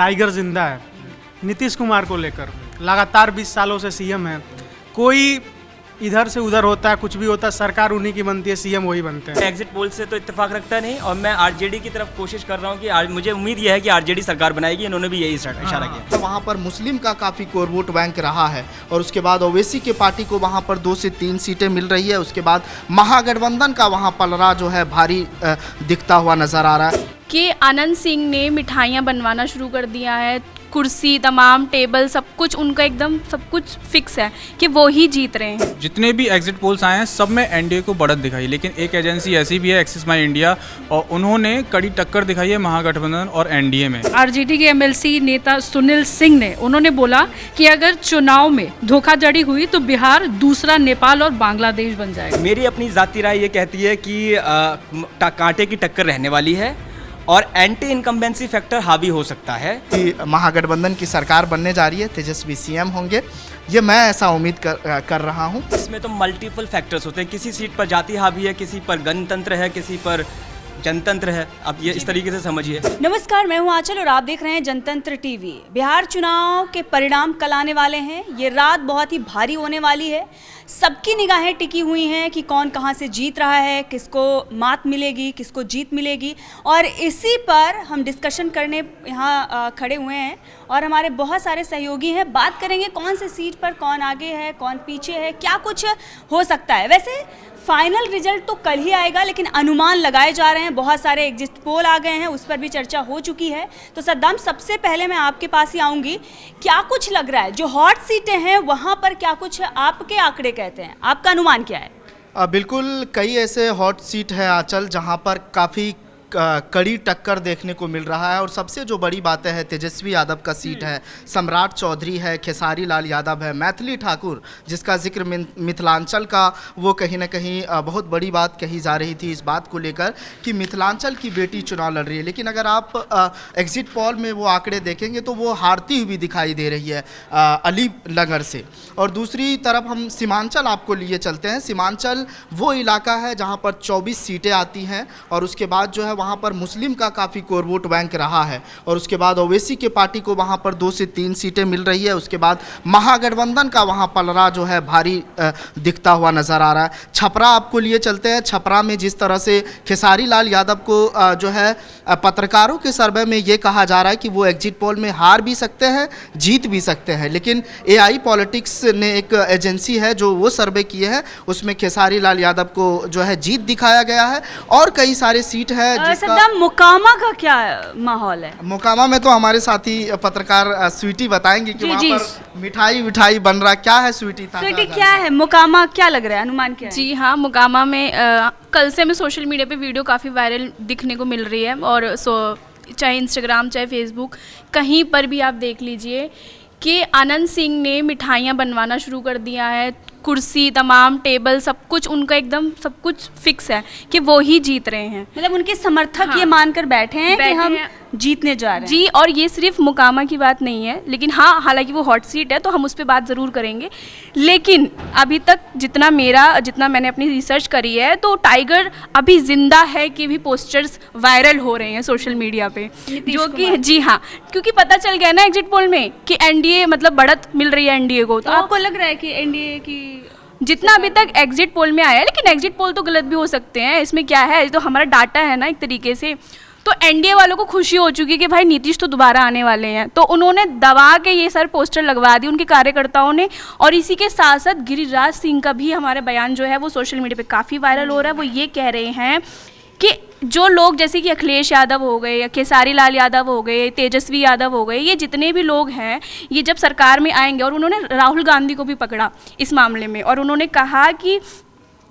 Tiger जिंदा है नीतीश कुमार को लेकर। लगातार 20 सालों से सीएम है, कोई इधर से उधर होता है, कुछ भी होता है, सरकार उन्हीं की बनती है, सीएम वही बनते हैं। एग्जिट पोल से तो इत्तेफाक रखता नहीं, और मैं आरजेडी की तरफ कोशिश कर रहा हूँ कि मुझे उम्मीद यह है कि आरजेडी सरकार बनाएगी। इन्होंने भी यही इशारा किया। तो वहाँ पर मुस्लिम का काफ़ी कोर वोट बैंक रहा है, और उसके बाद ओवैसी के पार्टी को वहाँ पर 2 से 3 सीटें मिल रही है। उसके बाद महागठबंधन का वहाँ पलड़ा जो है भारी दिखता हुआ नजर आ रहा है। कि आनंद सिंह ने मिठाइयाँ बनवाना शुरू कर दिया है, कुर्सी तमाम टेबल सब कुछ उनका एकदम सब कुछ फिक्स है कि वो ही जीत रहे हैं। जितने भी एग्जिट पोल्स आए हैं सब में एनडीए को बढ़त दिखाई, लेकिन एक एजेंसी ऐसी भी है एक्सिस माई इंडिया, और उन्होंने कड़ी टक्कर दिखाई है महागठबंधन और एनडीए में। आरजेडी के एमएलसी नेता सुनील सिंह ने उन्होंने बोला कि अगर चुनाव में धोखाधड़ी हुई तो बिहार दूसरा नेपाल और बांग्लादेश बन जाएगा। मेरी अपनी जाती राय ये कहती है कि कांटे की टक्कर रहने वाली है और एंटी इनकम्बेंसी फैक्टर हावी हो सकता है। कि महागठबंधन की सरकार बनने जा रही है, तेजस्वी सीएम होंगे, ये मैं ऐसा उम्मीद कर रहा हूँ। इसमें तो मल्टीपल फैक्टर्स होते हैं, किसी सीट पर जाति हावी है, किसी पर गणतंत्र है, किसी पर जनतंत्र है। अब ये इस तरीके से समझिए। नमस्कार, मैं हूं आंचल और आप देख रहे हैं जनतंत्र टीवी। बिहार चुनाव के परिणाम कल आने वाले हैं। ये रात बहुत ही भारी होने वाली है। सबकी निगाहें टिकी हुई हैं कि कौन कहां से जीत रहा है, किसको मात मिलेगी, किसको जीत मिलेगी, और इसी पर हम डिस्कशन करने यहाँ खड़े हुए हैं और हमारे बहुत सारे सहयोगी हैं। बात करेंगे कौन से सीट पर कौन आगे है, कौन पीछे है, क्या कुछ हो सकता है। वैसे फाइनल रिजल्ट तो कल ही आएगा, लेकिन अनुमान लगाए जा रहे हैं। बहुत सारे एग्जिट पोल आ गए हैं, उस पर भी चर्चा हो चुकी है। तो सद्दाम, सबसे पहले मैं आपके पास ही आऊँगी। क्या कुछ लग रहा है, जो हॉट सीटें हैं वहाँ पर क्या कुछ आपके आंकड़े कहते हैं, आपका अनुमान क्या है? बिल्कुल, कई ऐसे हॉट सीट है आंचल जहाँ पर काफ़ी कड़ी टक्कर देखने को मिल रहा है, और सबसे जो बड़ी बात है तेजस्वी यादव का सीट है, सम्राट चौधरी है, खेसारी लाल यादव है, मैथिली ठाकुर जिसका जिक्र मिथिलांचल का, वो कहीं ना कहीं बहुत बड़ी बात कही जा रही थी इस बात को लेकर कि मिथिलांचल की बेटी चुनाव लड़ रही है। लेकिन अगर आप एग्जिट पोल में वो आंकड़े देखेंगे तो वो हारती हुई दिखाई दे रही है अलीनगर से। और दूसरी तरफ हम सीमांचल आपको लिए चलते हैं। सीमांचल वो इलाका है जहाँ पर 24 सीटें आती हैं, और उसके बाद जो है वहाँ पर मुस्लिम का काफ़ी कोर वोट बैंक रहा है, और उसके बाद ओवैसी के पार्टी को वहाँ पर 2 से 3 सीटें मिल रही है। उसके बाद महागठबंधन का वहाँ पलड़ा जो है भारी दिखता हुआ नज़र आ रहा है। छपरा आपको लिए चलते हैं। छपरा में जिस तरह से खेसारी लाल यादव को जो है पत्रकारों के सर्वे में ये कहा जा रहा है कि वो एग्जिट पोल में हार भी सकते हैं, जीत भी सकते हैं, लेकिन AI पॉलिटिक्स ने एक एजेंसी है जो वो सर्वे किए हैं, उसमें खेसारी लाल यादव को जो है जीत दिखाया गया है। और कई सारे सीट है। सद्दाम, मोकामा का क्या माहौल है? मोकामा में तो हमारे साथी पत्रकार स्वीटी बताएंगे कि वहाँ पर मिठाई बन रहा, क्या है स्वीटी? स्वीटी, क्या है मोकामा, क्या लग रहा है, अनुमान क्या है? जी हाँ, मोकामा में कल से हमें सोशल मीडिया पे वीडियो काफ़ी वायरल दिखने को मिल रही है, और चाहे इंस्टाग्राम चाहे फेसबुक कहीं पर भी आप देख लीजिए कि आनंद सिंह ने मिठाइयाँ बनवाना शुरू कर दिया है, कुर्सी तमाम टेबल सब कुछ उनका एकदम सब कुछ फिक्स है कि वो ही जीत रहे हैं। मतलब उनके समर्थक ये मानकर बैठे हैं कि हम जीतने जा रहे हैं। जी, और ये सिर्फ मोकामा की बात नहीं है, लेकिन हाँ, हालांकि वो हॉट सीट है तो हम उस पर बात ज़रूर करेंगे। लेकिन अभी तक जितना मैंने अपनी रिसर्च करी है, तो टाइगर अभी जिंदा है कि भी पोस्टर्स वायरल हो रहे हैं सोशल मीडिया पे, जो कि जी हाँ, क्योंकि पता चल गया ना एग्जिट पोल में कि एनडीए मतलब बढ़त मिल रही है एनडीए को। तो आपको लग रहा है कि एनडीए की जितना अभी तक एग्जिट पोल में आया है, लेकिन एग्जिट पोल तो गलत भी हो सकते हैं, इसमें क्या है, तो हमारा डाटा है ना एक तरीके से। तो एनडीए वालों को खुशी हो चुकी है कि भाई नीतीश तो दोबारा आने वाले हैं, तो उन्होंने दबा के ये सारे पोस्टर लगवा दिए उनके कार्यकर्ताओं ने। और इसी के साथ साथ गिरिराज सिंह का भी हमारा बयान जो है वो सोशल मीडिया पे काफ़ी वायरल हो रहा है। वो ये कह रहे हैं कि जो लोग जैसे कि अखिलेश यादव हो गए या खेसारी लाल यादव हो गए, तेजस्वी यादव हो गए, ये जितने भी लोग हैं, ये जब सरकार में आएंगे, और उन्होंने राहुल गांधी को भी पकड़ा इस मामले में, और उन्होंने कहा कि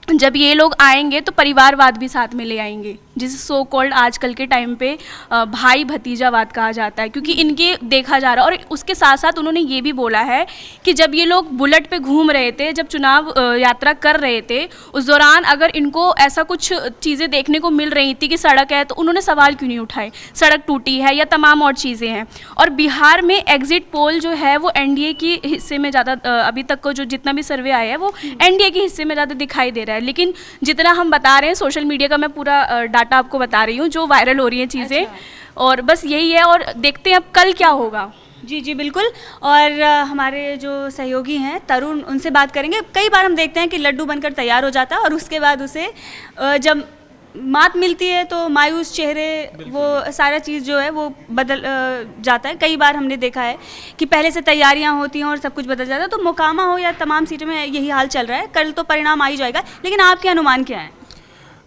जब ये लोग आएंगे तो परिवारवाद भी साथ में ले आएंगे, जिसे सो कॉल्ड आजकल के टाइम पे भाई भतीजावाद कहा जाता है, क्योंकि इनके देखा जा रहा है। और उसके साथ साथ उन्होंने ये भी बोला है कि जब ये लोग बुलेट पे घूम रहे थे, जब चुनाव यात्रा कर रहे थे, उस दौरान अगर इनको ऐसा कुछ चीज़ें देखने को मिल रही थी कि सड़क है, तो उन्होंने सवाल क्यों नहीं उठाए, सड़क टूटी है या तमाम और चीज़ें हैं। और बिहार में एग्जिट पोल जो है वो एनडीए की हिस्से में ज़्यादा, अभी तक को जो जितना भी सर्वे आया है वो एनडीए के हिस्से में ज़्यादा दिखाई दे रहा है। लेकिन जितना हम बता रहे हैं, सोशल मीडिया का मैं पूरा डाटा आपको बता रही हूँ जो वायरल हो रही हैं चीज़ें, और बस यही है। और देखते हैं अब कल क्या होगा। जी जी बिल्कुल। और हमारे जो सहयोगी हैं तरुण, उनसे बात करेंगे। कई बार हम देखते हैं कि लड्डू बनकर तैयार हो जाता है और उसके बाद उसे जब मात मिलती है तो मायूस चेहरे, वो सारा चीज़ जो है वो बदल जाता है। कई बार हमने देखा है कि पहले से तैयारियां होती हैं और सब कुछ बदल जाता है। तो मोकामा हो या तमाम सीटों में यही हाल चल रहा है। कल तो परिणाम आ ही जाएगा, लेकिन आपके अनुमान क्या हैं?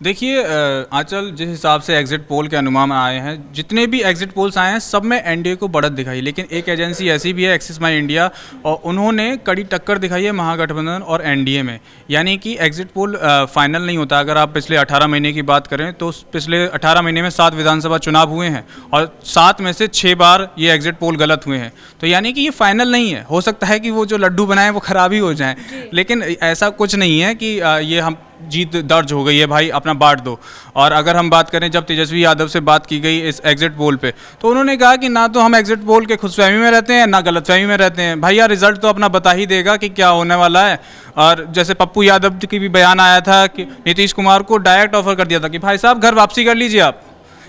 देखिए आंचल, जिस हिसाब से एग्जिट पोल के अनुमान आए हैं, जितने भी एग्जिट पोल्स आए हैं सब में एनडीए को बढ़त दिखाई, लेकिन एक एजेंसी ऐसी भी है एक्सिस माई इंडिया, और उन्होंने कड़ी टक्कर दिखाई है महागठबंधन और एनडीए में। यानी कि एग्जिट पोल फाइनल नहीं होता। अगर आप पिछले 18 महीने की बात करें तो पिछले 18 महीने में 7 विधानसभा चुनाव हुए हैं और 7 में से 6 बार ये एग्जिट पोल गलत हुए हैं। तो यानी कि ये फाइनल नहीं है। हो सकता है कि वो जो लड्डू बनाए वो खराब ही हो जाएं, लेकिन ऐसा कुछ नहीं है कि ये हम जीत दर्ज हो गई है भाई अपना बांट दो। और अगर हम बात करें, जब तेजस्वी यादव से बात की गई इस एग्जिट पोल पे, तो उन्होंने कहा कि ना तो हम एग्जिट पोल के खुशफहमी में रहते हैं ना गलतफहमी में रहते हैं। भैया रिजल्ट तो अपना बता ही देगा कि क्या होने वाला है। और जैसे पप्पू यादव की भी बयान आया था कि नीतीश कुमार को डायरेक्ट ऑफर कर दिया था कि भाई साहब घर वापसी कर लीजिए आप,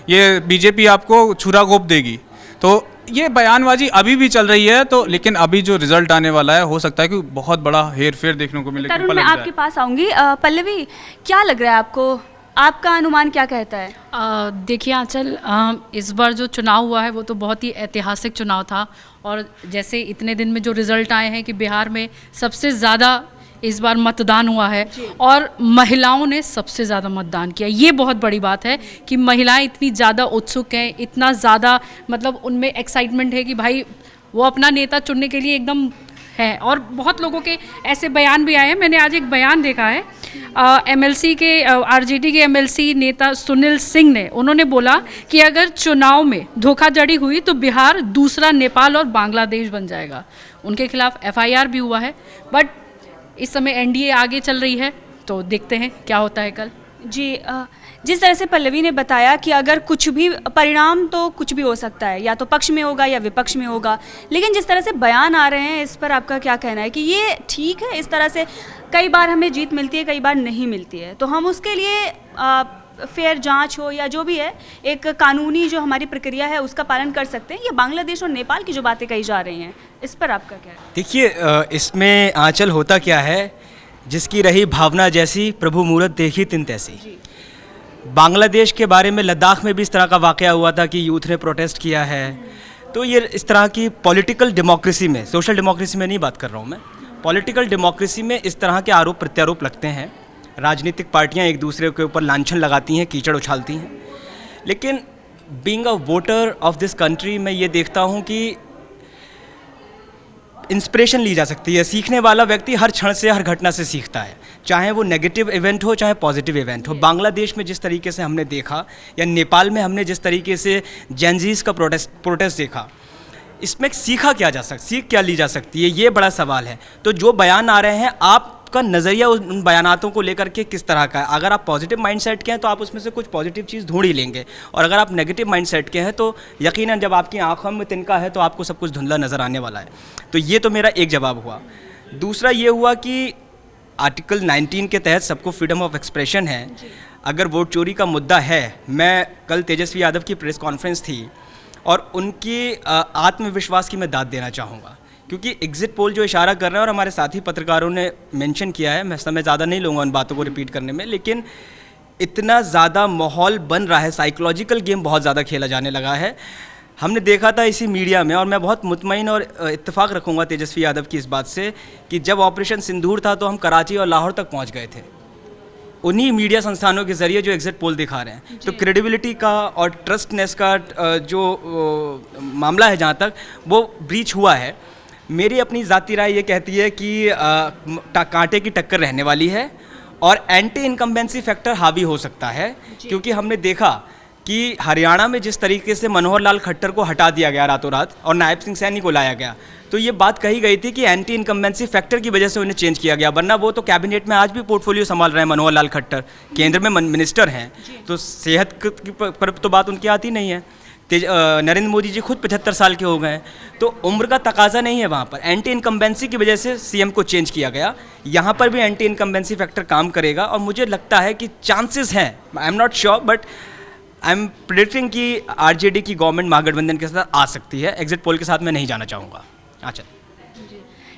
ये बीजेपी आपको छुरा घोंप देगी। तो ये बयानबाजी अभी भी चल रही है। तो लेकिन अभी जो रिजल्ट आने वाला है, हो सकता है कि बहुत बड़ा हेर फेर देखने को मिले। तरुण, मैं आपके पास आऊँगी। पल्लवी, क्या लग रहा है आपको? आपका अनुमान क्या कहता है? देखिए आंचल, इस बार जो चुनाव हुआ है वो तो बहुत ही ऐतिहासिक चुनाव था। और जैसे इतने दिन में जो रिज़ल्ट आए हैं कि बिहार में सबसे ज़्यादा इस बार मतदान हुआ है और महिलाओं ने सबसे ज़्यादा मतदान किया। ये बहुत बड़ी बात है कि महिलाएं इतनी ज़्यादा उत्सुक हैं, इतना ज़्यादा मतलब उनमें एक्साइटमेंट है कि भाई वो अपना नेता चुनने के लिए एकदम है। और बहुत लोगों के ऐसे बयान भी आए हैं। मैंने आज एक बयान देखा है एमएलसी के आरजेडी के एमएलसी नेता सुनील सिंह ने। उन्होंने बोला कि अगर चुनाव में धोखाधड़ी हुई तो बिहार दूसरा नेपाल और बांग्लादेश बन जाएगा। उनके खिलाफ एफआईआर भी हुआ है। बट इस समय एनडीए आगे चल रही है, तो देखते हैं क्या होता है कल। जी, जिस तरह से पल्लवी ने बताया कि अगर कुछ भी परिणाम तो कुछ भी हो सकता है, या तो पक्ष में होगा या विपक्ष में होगा, लेकिन जिस तरह से बयान आ रहे हैं इस पर आपका क्या कहना है कि ये ठीक है? इस तरह से कई बार हमें जीत मिलती है, कई बार नहीं मिलती है, तो हम उसके लिए फेयर जांच हो या जो भी है, एक कानूनी जो हमारी प्रक्रिया है उसका पालन कर सकते हैं। ये बांग्लादेश और नेपाल की जो बातें कही जा रही हैं, इस पर आपका क्या है? देखिए, इसमें आंचल होता क्या है, जिसकी रही भावना जैसी प्रभु मूरत देखी तिन तैसी। बांग्लादेश के बारे में लद्दाख में भी इस तरह का वाक़या हुआ था कि यूथ ने प्रोटेस्ट किया है। तो ये इस तरह की पॉलिटिकल डेमोक्रेसी में, सोशल डेमोक्रेसी में नहीं बात कर रहा हूँ मैं, पॉलिटिकल डेमोक्रेसी में इस तरह के आरोप प्रत्यारोप लगते हैं। राजनीतिक पार्टियां एक दूसरे के ऊपर लांछन लगाती हैं, कीचड़ उछालती हैं। लेकिन being a voter of this country, मैं ये देखता हूँ कि इंस्पिरेशन ली जा सकती है। सीखने वाला व्यक्ति हर क्षण से, हर घटना से सीखता है, चाहे वो नेगेटिव इवेंट हो चाहे पॉजिटिव इवेंट हो। बांग्लादेश में जिस तरीके से हमने देखा, या नेपाल में हमने जिस तरीके से जेनजीज का प्रोटेस्ट देखा, इसमें सीख क्या ली जा सकती है, ये बड़ा सवाल है। तो जो बयान आ रहे हैं, आपका नज़रिया उन बयानातों को लेकर के किस तरह का है? अगर आप पॉजिटिव माइंडसेट के हैं तो आप उसमें से कुछ पॉजिटिव चीज़ ढूंढ ही लेंगे, और अगर आप नेगेटिव माइंडसेट के हैं तो यकीनन जब आपकी आंखों में तिनका है तो आपको सब कुछ धुंधला नज़र आने वाला है। तो ये तो मेरा एक जवाब हुआ। दूसरा ये हुआ कि आर्टिकल 19 के तहत सबको फ्रीडम ऑफ एक्सप्रेशन है। अगर वोट चोरी का मुद्दा है, मैं कल तेजस्वी यादव की प्रेस कॉन्फ्रेंस थी और उनकी आत्मविश्वास की मैं दाद देना चाहूँगा, क्योंकि एग्जिट पोल जो इशारा कर रहे हैं और हमारे साथी पत्रकारों ने मेंशन किया है, मैं समय ज़्यादा नहीं लूँगा उन बातों को रिपीट करने में, लेकिन इतना ज़्यादा माहौल बन रहा है, साइकोलॉजिकल गेम बहुत ज़्यादा खेला जाने लगा है। हमने देखा था इसी मीडिया में, और मैं बहुत मुतमईन और इत्तेफाक रखूँगा तेजस्वी यादव की इस बात से, कि जब ऑपरेशन सिंदूर था तो हम कराची और लाहौर तक पहुँच गए थे उन्हीं मीडिया संस्थानों के ज़रिए जो एग्जिट पोल दिखा रहे हैं। तो क्रेडिबिलिटी का और ट्रस्टनेस का जो मामला है, जहाँ तक वो ब्रीच हुआ है, मेरी अपनी ज़ाती राय ये कहती है कि कांटे की टक्कर रहने वाली है और एंटी इनकम्बेंसी फैक्टर हावी हो सकता है। क्योंकि हमने देखा कि हरियाणा में जिस तरीके से मनोहर लाल खट्टर को हटा दिया गया रातों रात और नायब सिंह सैनी को लाया गया, तो ये बात कही गई थी कि एंटी इनकम्बेंसी फैक्टर की वजह से उन्हें चेंज किया गया, वरना वो तो कैबिनेट में आज भी पोर्टफोलियो संभाल रहे हैं मनोहर लाल खट्टर, केंद्र में मिनिस्टर हैं, तो सेहत पर तो बात उनकी आती नहीं है। नरेंद्र मोदी जी खुद 75 साल के हो गए हैं, तो उम्र का तकाजा नहीं है वहाँ पर। एंटी इनकम्बेंसी की वजह से सीएम को चेंज किया गया। यहाँ पर भी एंटी इनकम्बेंसी फैक्टर काम करेगा और मुझे लगता है कि चांसेस हैं, I am not sure, but I am predicting कि आरजेडी की गवर्नमेंट महागठबंधन के साथ आ सकती है। एग्जिट पोल के साथ मैं नहीं जाना चाहूँगा। अच्छा,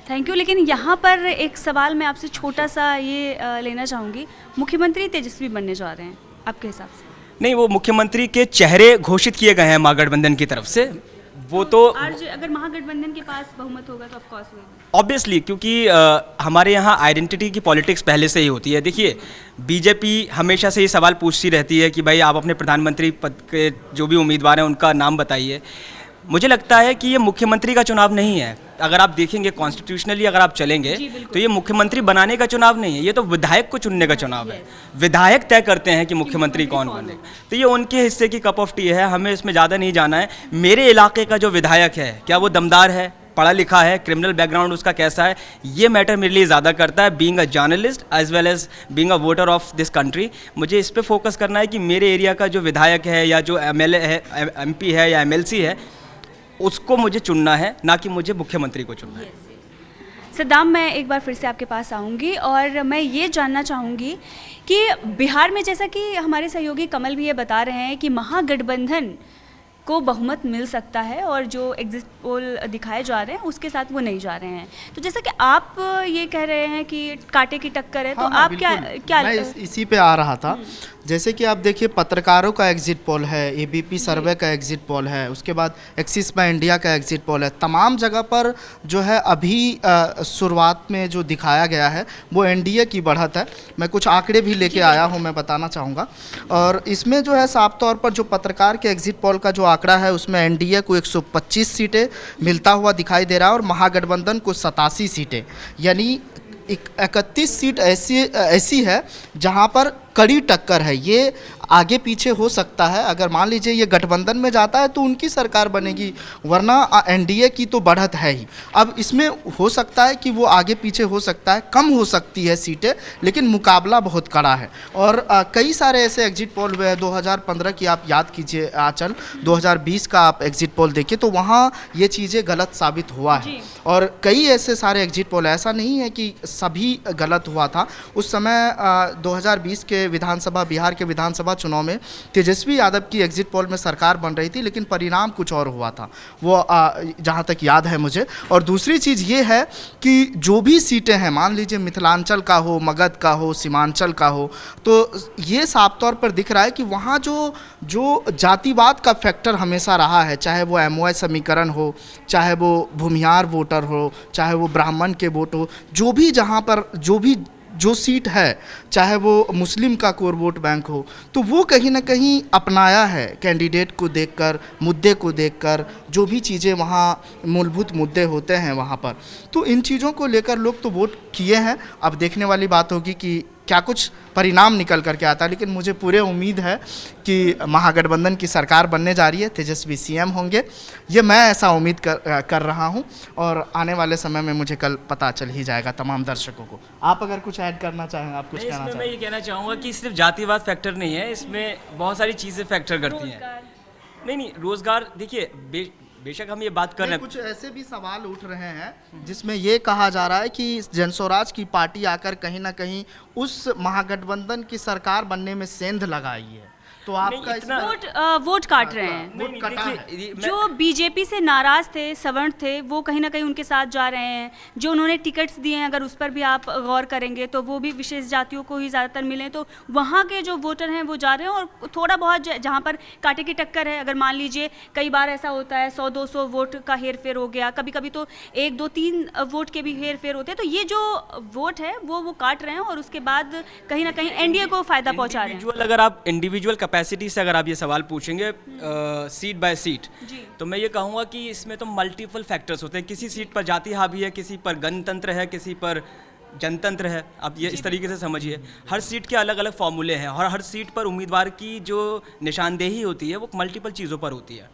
थैंक यू। लेकिन यहाँ पर एक सवाल मैं आपसे छोटा सा ये लेना चाहूँगी, मुख्यमंत्री तेजस्वी बनने जा रहे हैं आपके हिसाब से? नहीं, वो मुख्यमंत्री के चेहरे घोषित किए गए हैं महागठबंधन की तरफ से, वो तो अगर महागठबंधन के पास बहुमत होगा तो ऑफ कोर्स होगा ऑब्वियसली, क्योंकि हमारे यहाँ आइडेंटिटी की पॉलिटिक्स पहले से ही होती है। देखिए, बीजेपी हमेशा से ये सवाल पूछती रहती है कि भाई आप अपने प्रधानमंत्री पद के जो भी उम्मीदवार हैं उनका नाम बताइए। मुझे लगता है कि ये मुख्यमंत्री का चुनाव नहीं है। अगर आप देखेंगे कॉन्स्टिट्यूशनली अगर आप चलेंगे तो ये मुख्यमंत्री बनाने का चुनाव नहीं है, ये तो विधायक को चुनने का चुनाव है। विधायक तय करते हैं कि मुख्यमंत्री कौन बने, तो ये उनके हिस्से की कप ऑफ टी है, हमें इसमें ज़्यादा नहीं जाना है। मेरे इलाके का जो विधायक है, क्या वो दमदार है, पढ़ा लिखा है, क्रिमिनल बैकग्राउंड उसका कैसा है, ये मैटर मेरे लिए ज़्यादा करता है। Being a journalist as well as being a voter of this country, मुझे इस पे फोकस करना है कि मेरे एरिया का जो विधायक है या जो एमएलए है, एमपी है या एमएलसी है, उसको मुझे चुनना है, ना कि मुझे मुख्यमंत्री को चुनना है। सद्दाम, मैं एक बार फिर से आपके पास आऊँगी और मैं ये जानना चाहूँगी कि बिहार में, जैसा कि हमारे सहयोगी कमल भी ये बता रहे हैं कि महागठबंधन को बहुमत मिल सकता है और जो एग्जिट पोल दिखाए जा रहे हैं उसके साथ वो नहीं जा रहे हैं, तो जैसा कि आप ये कह रहे हैं कि कांटे की टक्कर है, तो हाँ, आप क्या मैं इसी पे आ रहा था। जैसे कि आप देखिए, पत्रकारों का एग्जिट पोल है, एबीपी सर्वे का एग्जिट पोल है, उसके बाद एक्सिस बैंक इंडिया का एग्जिट पोल है। तमाम जगह पर जो है अभी शुरुआत में जो दिखाया गया है वो एनडीए की बढ़त है। मैं कुछ आंकड़े भी लेके आया हूँ, मैं बताना चाहूँगा। और इसमें जो है साफ तौर पर जो पत्रकार के एग्जिट पोल का जो आंकड़ा है उसमें एनडीए को 125 सीटें मिलता हुआ दिखाई दे रहा है और महागठबंधन को 87 सीटें, यानी 31 सीट ऐसी है जहां पर कड़ी टक्कर है। ये आगे पीछे हो सकता है, अगर मान लीजिए ये गठबंधन में जाता है तो उनकी सरकार बनेगी, वरना एनडीए की तो बढ़त है ही। अब इसमें हो सकता है कि वो आगे पीछे हो सकता है, कम हो सकती है सीटें, लेकिन मुकाबला बहुत कड़ा है। और कई सारे ऐसे एग्जिट पोल हुए हैं। 2015 की आप याद कीजिए आंचल, 2020 का आप एग्जिट पोल देखिए तो वहाँ ये चीज़ें गलत साबित हुआ है। और कई ऐसे सारे एग्जिट पोल, ऐसा नहीं है कि सभी गलत हुआ था। उस समय 2020 के विधानसभा, बिहार के विधानसभा चुनाव में तेजस्वी यादव की एग्जिट पोल में सरकार बन रही थी, लेकिन परिणाम कुछ और हुआ था, वो जहाँ तक याद है मुझे। और दूसरी चीज़ ये है कि जो भी सीटें हैं, मान लीजिए मिथिलांचल का हो, मगध का हो, सीमांचल का हो, तो ये साफ तौर पर दिख रहा है कि वहाँ जो जातिवाद का फैक्टर हमेशा रहा है, चाहे वो एमओआई समीकरण हो, चाहे वो भूमिहार वोटर हो, चाहे वो ब्राह्मण के वोट हो, जो भी जहाँ पर जो सीट है, चाहे वो मुस्लिम का कोर वोट बैंक हो, तो वो कहीं ना कहीं अपनाया है कैंडिडेट को देखकर, मुद्दे को देखकर, जो भी चीज़ें वहाँ मूलभूत मुद्दे होते हैं वहाँ पर, तो इन चीज़ों को लेकर लोग तो वोट किए हैं। अब देखने वाली बात होगी कि क्या कुछ परिणाम निकल करके आता है, लेकिन मुझे पूरे उम्मीद है कि महागठबंधन की सरकार बनने जा रही है, तेजस्वी सीएम होंगे, ये मैं ऐसा उम्मीद कर रहा हूं। और आने वाले समय में मुझे कल पता चल ही जाएगा तमाम दर्शकों को। आप अगर कुछ ऐड करना चाहें, आप कुछ कहना चाहें? मैं ये कहना चाहूँगा कि सिर्फ जातिवाद फैक्टर नहीं है, इसमें बहुत सारी चीज़ें फैक्टर करती हैं। नहीं, रोजगार, देखिए बेशक हम ये बात कर रहे हैं, कुछ ऐसे भी सवाल उठ रहे हैं जिसमें ये कहा जा रहा है कि जनस्वराज की पार्टी आकर कहीं ना कहीं उस महागठबंधन की सरकार बनने में सेंध लगाई है, तो आपका वोट काट रहे हैं। जो बीजेपी से नाराज थे, सवर्ण थे, वो कहीं ना कहीं उनके साथ जा रहे हैं। जो उन्होंने टिकट्स दिए हैं, अगर उस पर भी आप गौर करेंगे तो वो भी विशेष जातियों को ही ज़्यादातर मिले, तो वहाँ के जो वोटर हैं वो जा रहे हैं। और थोड़ा बहुत जहाँ पर कांटे की टक्कर है, अगर मान लीजिए कई बार ऐसा होता है 100-200 वोट का हेर फेर हो गया, कभी कभी तो 1-2-3 वोट के भी हेर फेर होते हैं, तो ये जो वोट है वो काट रहे हैं और उसके बाद कहीं ना कहीं एनडीए को फ़ायदा पहुँचा रहे हैं। अगर आप इंडिविजुअल कैपेसिटी से अगर आप ये सवाल पूछेंगे सीट बाय सीट, तो मैं ये कहूँगा कि इसमें तो मल्टीपल फैक्टर्स होते हैं। किसी सीट पर जाति हावी है, किसी पर गणतंत्र है, किसी पर जनतंत्र है। आप ये इस तरीके से समझिए, हर सीट के अलग अलग फॉर्मूले हैं और हर सीट पर उम्मीदवार की जो निशानदेही होती है वो मल्टीपल चीज़ों पर होती है।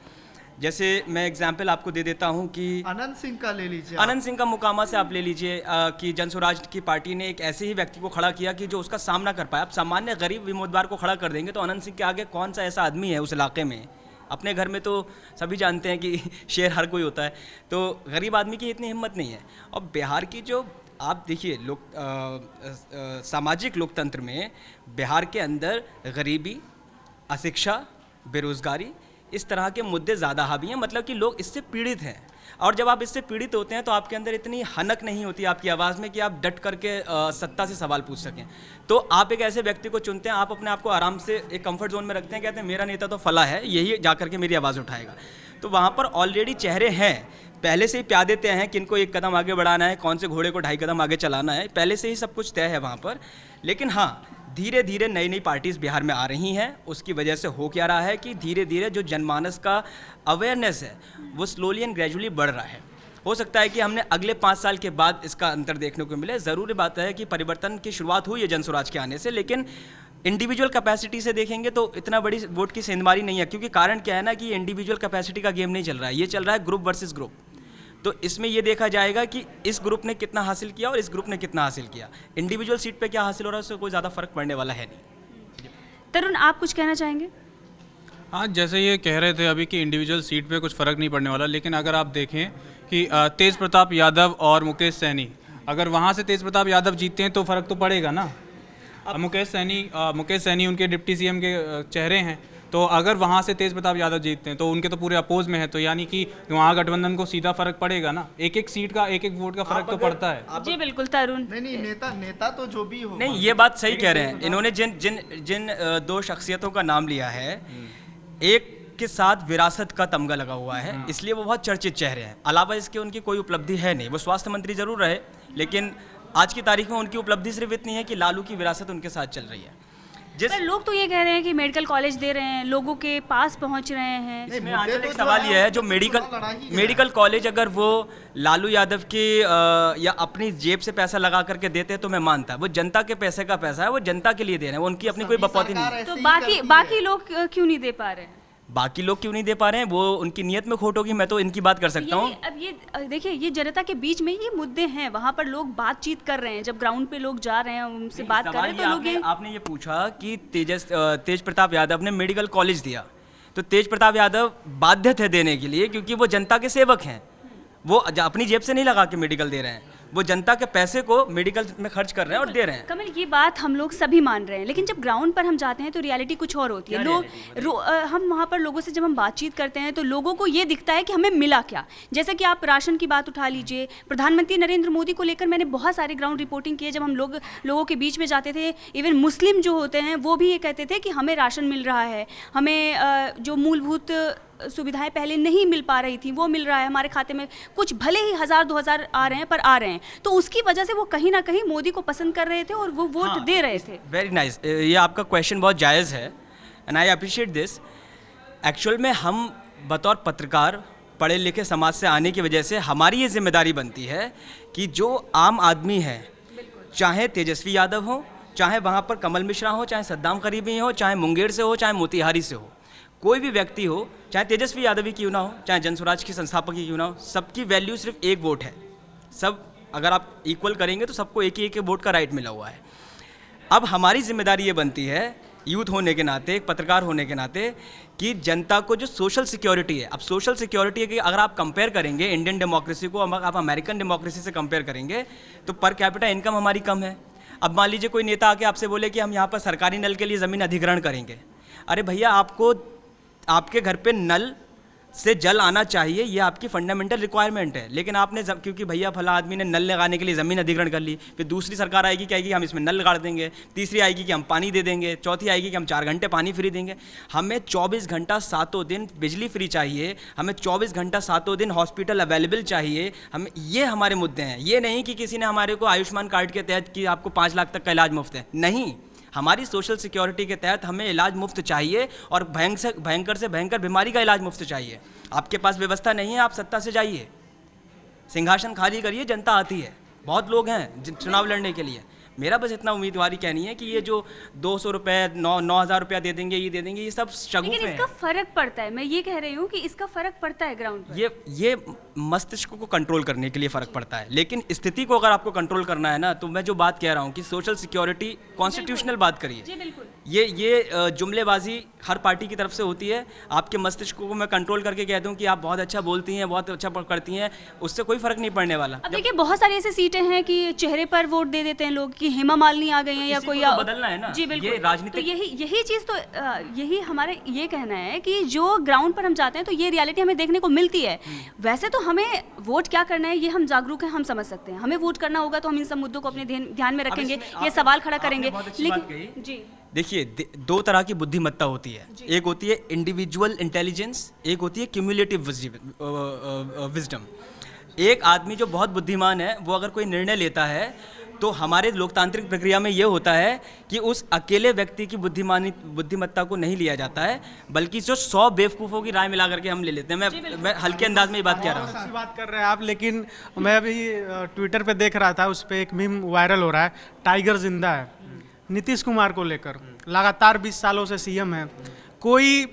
जैसे मैं एग्जाम्पल आपको दे देता हूं कि अनंत सिंह का ले लीजिए, अनंत सिंह का मुकामा से आप ले लीजिए कि जनस्वराज की पार्टी ने एक ऐसे ही व्यक्ति को खड़ा किया कि जो उसका सामना कर पाए। आप सामान्य गरीब उम्मीदवार को खड़ा कर देंगे तो अनंत सिंह के आगे कौन सा ऐसा आदमी है उस इलाके में? अपने घर में तो सभी जानते हैं कि शेर हर कोई होता है, तो गरीब आदमी की इतनी हिम्मत नहीं है। और बिहार की जो आप देखिए सामाजिक लोकतंत्र में बिहार के अंदर गरीबी, अशिक्षा बेरोज़गारी, इस तरह के मुद्दे ज़्यादा हावी हैं, मतलब कि लोग इससे पीड़ित हैं। और जब आप इससे पीड़ित होते हैं तो आपके अंदर इतनी हनक नहीं होती आपकी आवाज़ में कि आप डट करके सत्ता से सवाल पूछ सकें। तो आप एक ऐसे व्यक्ति को चुनते हैं, आप अपने आप को आराम से एक कंफर्ट जोन में रखते हैं, कहते हैं मेरा नेता तो फला है, यही जा करके मेरी आवाज़ उठाएगा। तो वहाँ पर ऑलरेडी चेहरे हैं, पहले से ही प्या देते हैं किनको एक कदम आगे बढ़ाना है, कौन से घोड़े को 2.5 कदम आगे चलाना है, पहले से ही सब कुछ तय है वहाँ पर। लेकिन हाँ, धीरे धीरे नई नई पार्टीज़ बिहार में आ रही हैं। उसकी वजह से हो क्या रहा है कि धीरे धीरे जो जनमानस का अवेयरनेस है वो स्लोली एंड ग्रेजुअली बढ़ रहा है। हो सकता है कि हमने अगले 5 साल के बाद इसका अंतर देखने को मिले। ज़रूरी बात है कि परिवर्तन की शुरुआत हुई है जनस्वराज के आने से, लेकिन इंडिविजुअल कैपेसिटी से देखेंगे तो इतना बड़ी वोट की सेंधमारी नहीं है, क्योंकि कारण क्या है ना कि इंडिविजुअल कैपेसिटी का गेम नहीं चल रहा है, ये चल रहा है ग्रुप वर्सेस ग्रुप। तो इसमें ये देखा जाएगा कि इस ग्रुप ने कितना हासिल किया और इस ग्रुप ने कितना हासिल किया। इंडिविजुअल सीट पे क्या हासिल हो रहा है उससे कोई ज़्यादा फर्क पड़ने वाला है नहीं। तरुण, आप कुछ कहना चाहेंगे? हाँ, जैसे ये कह रहे थे अभी कि इंडिविजुअल सीट पे कुछ फ़र्क नहीं पड़ने वाला, लेकिन अगर आप देखें कि तेज प्रताप यादव और मुकेश सहनी, अगर वहाँ से तेज प्रताप यादव जीतते हैं तो फ़र्क तो पड़ेगा ना। मुकेश सहनी उनके डिप्टी सीएम के चेहरे हैं, तो अगर वहाँ से तेज प्रताप यादव जीतते हैं तो उनके तो पूरे अपोज में है, तो यानी कि वहाँ गठबंधन को सीधा फर्क पड़ेगा ना। एक एक सीट का एक एक वोट का फर्क तो पड़ता है। जी बिल्कुल तरुण। नहीं, नेता तो जो भी हो। नहीं, ये बात सही कह रहे हैं इन्होंने। जिन 2 शख्सियतों का नाम लिया है, एक के साथ विरासत का तमगा लगा हुआ है, इसलिए वो बहुत चर्चित चेहरे हैं। अलावा इसके उनकी कोई उपलब्धि है नहीं। वो स्वास्थ्य मंत्री जरूर रहे, लेकिन आज की तारीख में उनकी उपलब्धि सिर्फ इतनी है कि लालू की विरासत उनके साथ चल रही है। पर लोग तो ये कह रहे हैं कि मेडिकल कॉलेज दे रहे हैं, लोगों के पास पहुंच रहे हैं। इसमें आगे एक सवाल यह है, जो मेडिकल कॉलेज अगर वो लालू यादव के या अपनी जेब से पैसा लगा करके देते हैं तो मैं मानता, वो जनता के पैसे का पैसा है, वो जनता के लिए दे रहे हैं, वो उनकी अपनी कोई बपौती नहीं है। तो बाकी लोग क्यों नहीं दे पा रहे हैं? बाकी लोग क्यों नहीं दे पा रहे हैं, वो उनकी नीयत में खोट होगी। मैं तो इनकी बात कर सकता हूँ। अब ये देखिए, ये जनता के बीच में ये मुद्दे हैं, वहाँ पर लोग बातचीत कर रहे हैं, जब ग्राउंड पे लोग जा रहे हैं उनसे बात कर रहे हैं तो लोग आपने ये पूछा कि तेज प्रताप यादव ने मेडिकल कॉलेज दिया, तो तेज प्रताप यादव बाध्य थे देने के लिए, क्योंकि वो जनता के सेवक हैं। वो अपनी जेब से नहीं लगा के मेडिकल दे रहे हैं, वो जनता के पैसे को मेडिकल में खर्च कर रहे हैं और दे रहे हैं। कमल, ये बात हम लोग सभी मान रहे हैं, लेकिन जब ग्राउंड पर हम जाते हैं तो रियलिटी कुछ और होती है। हम वहाँ पर लोगों से जब हम बातचीत करते हैं तो लोगों को ये दिखता है कि हमें मिला क्या। जैसे कि आप राशन की बात उठा लीजिए, प्रधानमंत्री नरेंद्र मोदी को लेकर मैंने बहुत सारी ग्राउंड रिपोर्टिंग की है। जब हम लोगों के बीच में जाते थे, इवन मुस्लिम जो होते हैं वो भी ये कहते थे कि हमें राशन मिल रहा है, हमें जो मूलभूत सुविधाएं पहले नहीं मिल पा रही थी वो मिल रहा है हमारे खाते में। कुछ भले ही 1000-2000 आ रहे हैं, पर आ रहे हैं, तो उसकी वजह से वो कहीं ना कहीं मोदी को पसंद कर रहे थे और वो वोट दे रहे थे। वेरी नाइस, ये आपका क्वेश्चन बहुत जायज़ है and I appreciate this. Actual में हम बतौर पत्रकार पढ़े लिखे समाज से आने की वजह से हमारी ये जिम्मेदारी बनती है कि जो आम आदमी है, चाहे तेजस्वी यादव हो, चाहे वहाँ पर कमल मिश्रा हो, चाहे सद्दाम करीमी हो, चाहे मुंगेर से हो, चाहे मोतिहारी से हो, कोई भी व्यक्ति हो, चाहे तेजस्वी यादव ही क्यों ना हो, चाहे जनस्वराज के संस्थापक ही क्यों ना हो, सबकी वैल्यू सिर्फ एक वोट है। सब अगर आप इक्वल करेंगे तो सबको एक ही एक वोट का राइट मिला हुआ है। अब हमारी जिम्मेदारी ये बनती है यूथ होने के नाते, एक पत्रकार होने के नाते, कि जनता को जो सोशल सिक्योरिटी है, अब सोशल सिक्योरिटी है कि अगर आप कंपेयर करेंगे इंडियन डेमोक्रेसी को, आप अमेरिकन डेमोक्रेसी से कंपेयर करेंगे तो पर कैपिटा इनकम हमारी कम है। अब मान लीजिए कोई नेता आके आपसे बोले कि हम यहाँ पर सरकारी नल के लिए ज़मीन अधिग्रहण करेंगे। अरे भैया, आपको आपके घर पे नल से जल आना चाहिए, ये आपकी फंडामेंटल रिक्वायरमेंट है, लेकिन आपने क्योंकि भैया फला आदमी ने नल लगाने के लिए ज़मीन अधिग्रहण कर ली, फिर दूसरी सरकार आएगी कहेगी हम इसमें नल लगा देंगे, तीसरी आएगी कि हम पानी दे देंगे, चौथी आएगी कि हम 4 घंटे पानी फ्री देंगे। हमें 24 घंटा 7 दिन बिजली फ्री चाहिए, हमें 24 घंटा 7 दिन हॉस्पिटल अवेलेबल चाहिए। हमें ये हमारे मुद्दे हैं। ये नहीं कि किसी ने हमारे को आयुष्मान कार्ड के तहत कि आपको 5 लाख तक का इलाज मुफ्त है, नहीं। हमारी सोशल सिक्योरिटी के तहत हमें इलाज मुफ्त चाहिए और भयंकर से भयंकर बीमारी का इलाज मुफ्त चाहिए। आपके पास व्यवस्था नहीं है, आप सत्ता से जाइए, सिंहासन खाली करिए, जनता आती है, बहुत लोग हैं चुनाव लड़ने के लिए। मेरा बस इतना उम्मीदवारी कहनी है कि ये जो 200 रुपये 9,000 रुपया दे देंगे, ये सब शगुफ है। लेकिन इसका फर्क पड़ता है, मैं ये कह रही हूँ कि इसका फर्क पड़ता है ग्राउंड पर। ये मस्तिष्क को कंट्रोल करने के लिए फ़र्क पड़ता है, लेकिन स्थिति को अगर आपको कंट्रोल करना है ना, तो मैं जो बात कह रहा हूँ कि सोशल सिक्योरिटी कॉन्स्टिट्यूशनल बात करिए। जी बिल्कुल। ये जुमलेबाजी हर पार्टी की तरफ से होती है। आपके मस्तिष्क को मैं कंट्रोल करके कहता हूँ कि आप बहुत अच्छा बोलती हैं, बहुत अच्छा करती हैं, उससे कोई फ़र्क नहीं पड़ने वाला। अब देखिए बहुत सारी ऐसी सीटें हैं कि चेहरे पर वोट दे देते हैं लोग कि हेमा मालिनी आ गई हैं या इसी कोई को तो बदलना है ना। जी बिल्कुल। ये राजनीतिक तो यही चीज़ तो यही हमारे ये कहना है कि जो ग्राउंड पर हम जाते हैं तो ये रियलिटी हमें देखने को मिलती है। वैसे तो हमें वोट क्या करना है ये हम जागरूक हैं, हम समझ सकते हैं। हमें वोट करना होगा तो हम इन सब मुद्दों को अपने ध्यान में रखेंगे, ये सवाल खड़ा करेंगे। लेकिन जी देखिए, दो तरह की बुद्धिमत्ता होती है। एक होती है इंडिविजुअल इंटेलिजेंस, एक होती है क्यूमुलेटिव विजडम। एक आदमी जो बहुत बुद्धिमान है वो अगर कोई निर्णय लेता है तो हमारे लोकतांत्रिक प्रक्रिया में ये होता है कि उस अकेले व्यक्ति की बुद्धिमत्ता को नहीं लिया जाता है, बल्कि जो 100 बेवकूफ़ों की राय मिला करके हम ले लेते हैं। मैं हल्के अंदाज में ये बात कह रहा हूँ। अच्छी बात कर रहे हैं आप, लेकिन मैं अभी ट्विटर पे देख रहा था, उस पर एक मीम वायरल हो रहा है, टाइगर जिंदा है। नीतीश कुमार को लेकर लगातार 20 सालों से सीएम है, कोई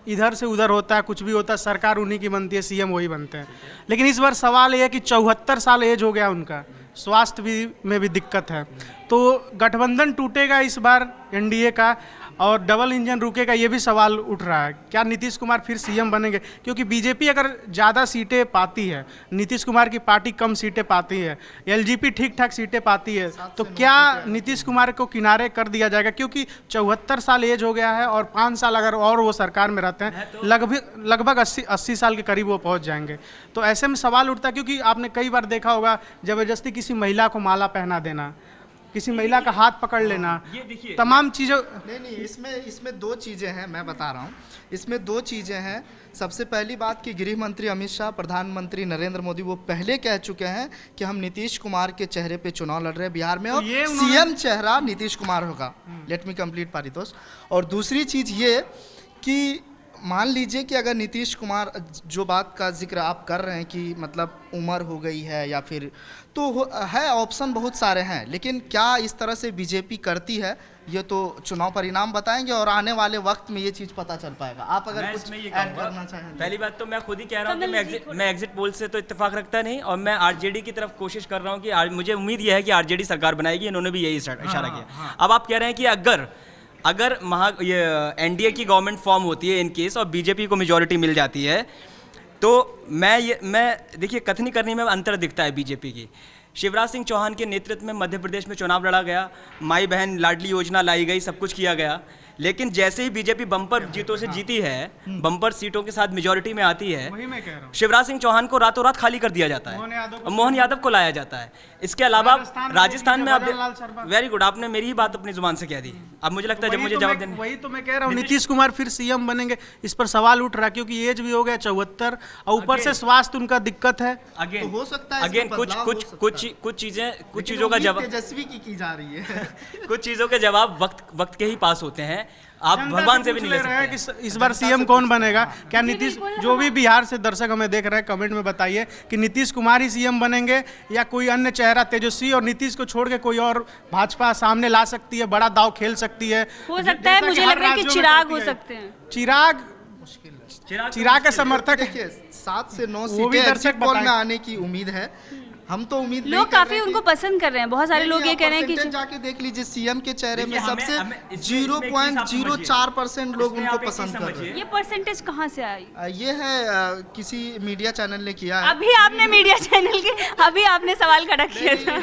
इधर से उधर होता है, कुछ भी होता है, सरकार उन्हीं की बनती है, सीएम वही बनते हैं। लेकिन इस बार सवाल ये है कि 74 साल एज हो गया उनका, स्वास्थ्य में भी दिक्कत है, तो गठबंधन टूटेगा इस बार एनडीए का और डबल इंजन रुकेगा, ये भी सवाल उठ रहा है। क्या नीतीश कुमार फिर सीएम बनेंगे? क्योंकि बीजेपी अगर ज़्यादा सीटें पाती है, नीतीश कुमार की पार्टी कम सीटें पाती है, एलजेपी ठीक ठाक सीटें पाती है, तो क्या नीतीश कुमार को किनारे कर दिया जाएगा? क्योंकि 74 साल एज हो गया है और 5 साल अगर और वो सरकार में रहते हैं, लगभग 80 साल के करीब वो पहुँच जाएंगे। तो ऐसे में सवाल उठता है, क्योंकि आपने कई बार देखा होगा ज़बरदस्ती किसी महिला को माला पहना देना, किसी महिला का हाथ पकड़ लेना, तमाम चीज़ों। नहीं, इसमें दो चीज़ें हैं, मैं बता रहा हूँ। इसमें दो चीज़ें हैं। सबसे पहली बात कि गृह मंत्री अमित शाह, प्रधानमंत्री नरेंद्र मोदी वो पहले कह चुके हैं कि हम नीतीश कुमार के चेहरे पे चुनाव लड़ रहे हैं बिहार में, और सीएम चेहरा नीतीश कुमार होगा। Let me complete Paritosh. और दूसरी चीज़ ये कि मान लीजिए कि अगर नीतीश कुमार, जो बात का जिक्र आप कर रहे हैं कि मतलब उम्र हो गई है या फिर, तो है ऑप्शन बहुत सारे हैं, लेकिन क्या इस तरह से बीजेपी करती है ये तो चुनाव परिणाम बताएंगे और आने वाले वक्त में ये चीज़ पता चल पाएगा। आप अगर कुछ ऐड करना चाहें। पहली बात तो मैं खुद ही कह रहा हूँ कि मैं एग्जिट पोल से तो इत्तेफाक रखता नहीं, और मैं आरजेडी की तरफ कोशिश कर रहा हूँ कि मुझे उम्मीद यह है कि आरजेडी सरकार बनाएगी। इन्होंने भी यही इशारा किया। अब आप कह रहे हैं कि अगर ये एनडीए की गवर्नमेंट फॉर्म होती है इन केस और बीजेपी को मेजॉरिटी मिल जाती है, तो मैं देखिए, कथनी करनी में अंतर दिखता है बीजेपी की। शिवराज सिंह चौहान के नेतृत्व में मध्य प्रदेश में चुनाव लड़ा गया, माई बहन लाडली योजना लाई गई, सब कुछ किया गया, लेकिन जैसे ही बीजेपी बम्पर जीतों से जीती है, बम्पर सीटों के साथ मेजॉरिटी में आती है, वही मैं कह रहा हूं। शिवराज सिंह चौहान को रातों रात खाली कर दिया जाता है और मोहन यादव को लाया जाता है। इसके अलावा राजस्थान में आप वेरी गुड, आपने मेरी ही बात अपनी जुबान से कह दी। अब मुझे लगता है जब मुझे जवाब देने, वही तो मैं कह रहा हूँ, नीतीश कुमार फिर सीएम बनेंगे, इस पर सवाल उठ रहा है, क्योंकि एज भी हो गया 74 और ऊपर से स्वास्थ्य उनका दिक्कत है। तो हो सकता है अगेन कुछ चीज़ों का जवाब तेजस्वी की जा रही है। कुछ चीज़ों के जवाब वक्त के ही पास होते हैं, आप भगवान से भी नहीं ले सकते हैं कि इस बार सीएम कौन बनेगा। क्या नीतीश, जो भी बिहार से दर्शक हमें देख रहे हैं, कमेंट में बताइए कि नीतीश कुमार ही सीएम बनेंगे या कोई अन्य चेहरा, तेजस्वी और नीतीश को छोड़ के कोई और भाजपा सामने ला सकती है, बड़ा दाव खेल सकती है। हो सकता है, मुझे लग रहा है कि चिराग हो सकते हैं। चिराग का समर्थक, देखिए 7 से 9 सीटें एग्जिट पोल में आने की उम्मीद है। हम तो उम्मीद लोग काफी उनको पसंद कर रहे हैं, बहुत सारे लोग ये कह रहे हैं कि जाके देख लीजिए सीएम के चेहरे में सबसे 0.04% लोग उनको पसंद कर रहे हैं। ये परसेंटेज कहाँ से आई? ये है किसी मीडिया चैनल ने किया है। अभी आपने मीडिया चैनल के अभी आपने सवाल खड़ा किया था।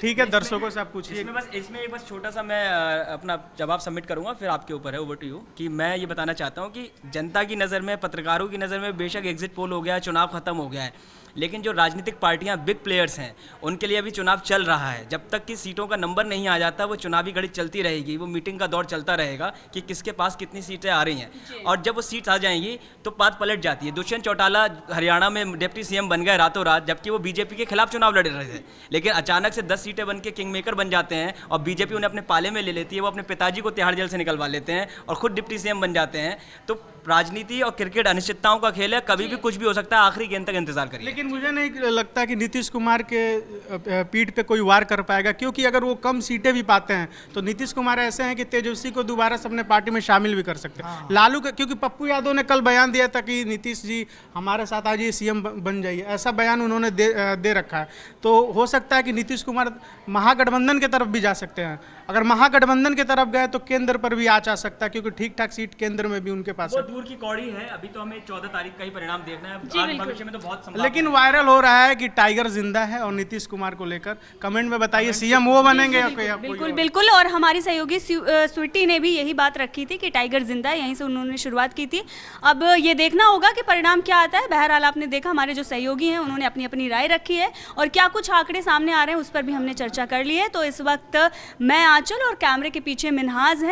ठीक है, दर्शकों से आप पूछिए। इसमें एक बस छोटा सा मैं अपना जवाब सबमिट करूंगा, फिर आपके ऊपर है, ओवर टू यू। कि मैं ये बताना चाहता हूँ कि जनता की नज़र में, पत्रकारों की नज़र में बेशक एग्जिट पोल हो गया है, चुनाव खत्म हो गया है, लेकिन जो राजनीतिक पार्टियां, बिग प्लेयर्स हैं, उनके लिए अभी चुनाव चल रहा है। जब तक कि सीटों का नंबर नहीं आ जाता, वो चुनावी घड़ी चलती रहेगी, वो मीटिंग का दौर चलता रहेगा कि किसके पास कितनी सीटें आ रही हैं। और जब वो सीट्स आ जाएंगी तो बात पलट जाती है। दुष्यंत चौटाला हरियाणा में डिप्टी सीएम बन गए रातों रात, जबकि वो बीजेपी के खिलाफ चुनाव लड़ रहे थे, लेकिन अचानक से 10 सीटें बन के किंग मेकर बन जाते हैं और बीजेपी उन्हें अपने पाले में ले लेती है। वो अपने पिताजी को तिहाड़ जेल से निकलवा लेते हैं और खुद डिप्टी सीएम बन जाते हैं। तो राजनीति और क्रिकेट अनिश्चितताओं का खेल है, कभी भी कुछ भी हो सकता है, आखिरी गेंद तक इंतजार करिए। लेकिन मुझे नहीं लगता कि नीतीश कुमार के पीठ पे कोई वार कर पाएगा, क्योंकि अगर वो कम सीटें भी पाते हैं तो नीतीश कुमार ऐसे हैं कि तेजस्वी को दोबारा से अपने पार्टी में शामिल भी कर सकते हैं। लालू का, क्योंकि पप्पू यादव ने कल बयान दिया था कि नीतीश जी हमारे साथ आज ये सीएम बन जाइए, ऐसा बयान उन्होंने दे रखा है। तो हो सकता है कि नीतीश कुमार महागठबंधन की तरफ भी जा सकते हैं। अगर महागठबंधन की तरफ गए तो केंद्र पर भी आँच आ सकता है, क्योंकि ठीक ठाक सीट केंद्र में भी उनके पास वो है। दूर की कौड़ी है, अभी तो हमें 14 तारीख का ही परिणाम देखना है, जी, आगे बिल्कुल। भविष्य में तो बहुत संभावना लेकिन है। वायरल हो रहा है कि टाइगर जिंदा है, और नीतीश कुमार को लेकर कमेंट में बताइए सीएम वो बनेंगे या कोई बिल्कुल और? बिल्कुल। और हमारी सहयोगी स्वीटी ने भी यही बात रखी थी कि टाइगर जिंदा है, यहीं से उन्होंने शुरुआत की थी। अब ये देखना होगा कि परिणाम क्या आता है। बहरहाल आपने देखा हमारे जो सहयोगी हैं उन्होंने अपनी अपनी राय रखी है, और क्या कुछ आंकड़े सामने आ रहे हैं उस पर भी हमने चर्चा कर ली है। तो इस वक्त मैं आंचल और कैमरे के पीछे मिन्हाज हैं,